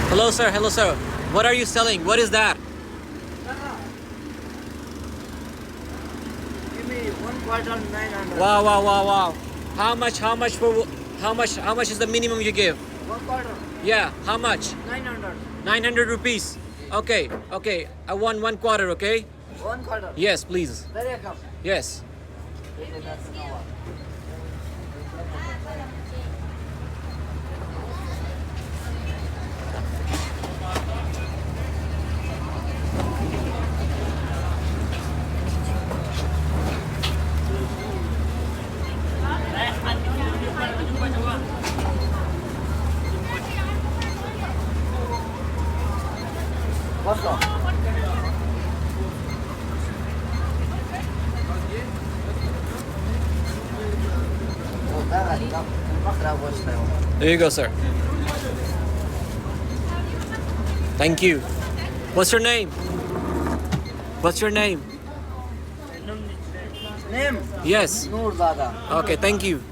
Hello, sir. Hello, sir. What are you selling? What is that? Give me 1/4 900. Wow, wow, wow, wow. How much? How much is the minimum you give? 1/4 Yeah. How much? 900. 900 rupees. Okay. Okay. I want 1/4. Okay. 1/4. Yes, please. There come. Yes. What's There you go, sir. Thank you. What's your name? What's your name? Name? Yes. Noor Dada. Okay. Thank you.